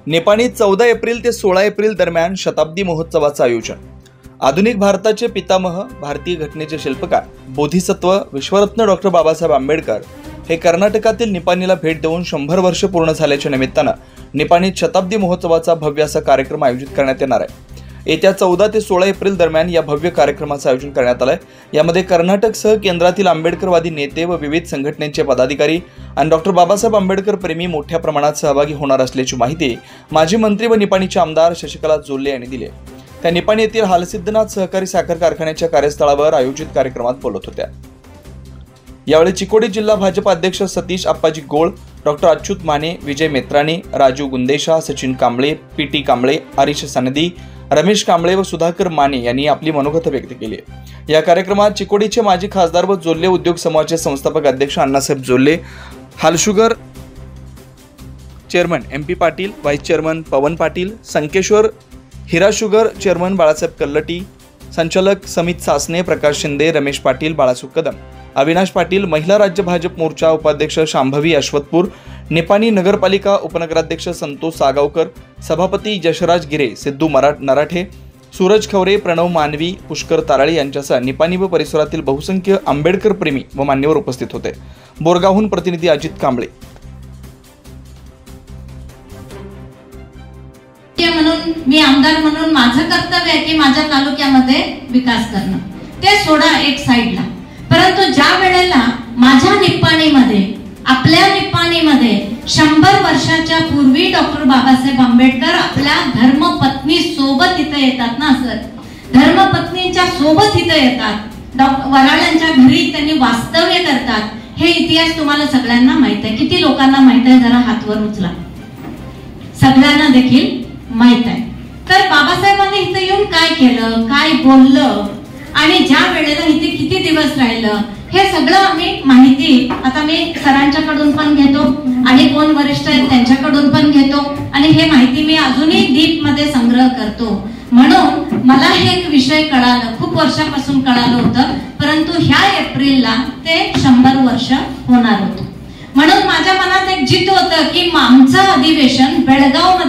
निपाणीत 14 April ते 16 April दरम्यान शताब्दी महोत्सवाचं आयोजन। आधुनिक भारताचे पितामह, भारतीय घटनेचे शिल्पकार, बोधिसत्व, विश्वरत्न डॉक्टर बाबासाहेब आंबेडकर हे कर्नाटकातील निपाणीला भेट देऊन 100 वर्ष पूर्ण झाल्याच्या निमित्तानं निपाणीत शताब्दी महोत्सवाचा भव्य असा कार्यक्रम आयोजित करण्यात येणार आहे। येत्या 14 ते 16 एप्रिल दरम्यान या भव्य कार्यक्रमाचं आयोजन करण्यात आलंय। यामध्ये कर्नाटकसह केंद्रातील आंबेडकरवादी नेते व विविध संघटनेचे पदाधिकारी आणि डॉक्टर बाबासाहेब आंबेडकर प्रेमी मोठ्या प्रमाणात सहभागी होणार असल्याची माहिती माजी मंत्री व निपाणीचे आमदार शशिकला जोल्ले यांनी दिली आहे। त्या निपाणी येथील हालसिद्धनाथ सहकारी साखर कारखान्याच्या कार्यस्थळावर आयोजित कार्यक्रमात बोलत होत्या। यावेळी चिकोडी जिल्हा भाजप अध्यक्ष सतीश अप्पाजी गोळ, डॉक्टर अच्युत माने, विजय मेत्राणी, राजू गुंदेशा, सचिन कांबळे, पीटी कांबळे, हरीश सनदी, रमेश कांबळे व सुधाकर माने यांनी आपली मनोगत व्यक्त केली आहे। या कार्यक्रमात चिकोडीचे माजी खासदार व जोल्ले उद्योग समूहाचे संस्थापक अध्यक्ष Annasaheb Jolle, Halsugar chairman MP Patil, vice chairman Pawan Patil, Sankeshwar Hira sugar chairman Balasaheb Kallati, संचालक समित सासने, प्रकाश शिंदे, रमेश पाटील, बाळासू कदम, अविनाश पाटील, महिला राज्य भाजप मोर्चा उपाध्यक्ष शांभवी अश्वतपूर, निपाणी नगरपालिका उपनगराध्यक्ष संतोष सागावकर, सभापती यशराज गिरे, सिद्धू नराठे, सूरज खवरे, प्रणव मानवी, पुष्कर ताराळी यांच्यासह निपाणी व परिसरातील बहुसंख्य आंबेडकर प्रेमी व मान्यवर उपस्थित होते। बोरगावहून प्रतिनिधी अजित कांबळे। म्हणून मी आमदार म्हणून माझं कर्तव्य आहे की माझ्या तालुक्यामध्ये विकास करणं, ते सोडा एक साइडला। परंतु ज्या वेळेला माझ्या निपाणीमध्ये, आपल्या निपाणीमध्ये 100 वर्षाच्या पूर्वी डॉक्टर बाबासाहेब आंबेडकर आपल्या धर्मपत्नी सोबत इथे येतात ना सर, धर्मपत्नींच्या सोबत इथे येतात, वराळ्यांच्या घरी त्यांनी वास्तव्य करतात, हे इतिहास तुम्हाला सगळ्यांना माहित आहे। किती लोकांना माहित आहे जरा हातवर उचला, सगळ्यांना देखील माहित आहे। तर बाबासाहेबांनी इथे येऊन काय केलं, काय बोललं आणि ज्या वेळेला इथे किती दिवस राहिलं, हे सगळं आम्ही माहिती आता मी सरांच्याकडून पण घेतो आणि कोण वरिष्ठ आहेत त्यांच्याकडून पण घेतो आणि हे माहिती मी अजूनही डीप मध्ये संग्रह करतो। म्हणून मला हे एक विषय कळालं, खूप वर्षापासून कळालं होतं, परंतु ह्या एप्रिलला ते 100 वर्ष होणार होतं। म्हणून माझ्या मनात एक जिद्द होतं की आमचं अधिवेशन बेळगाव मध्ये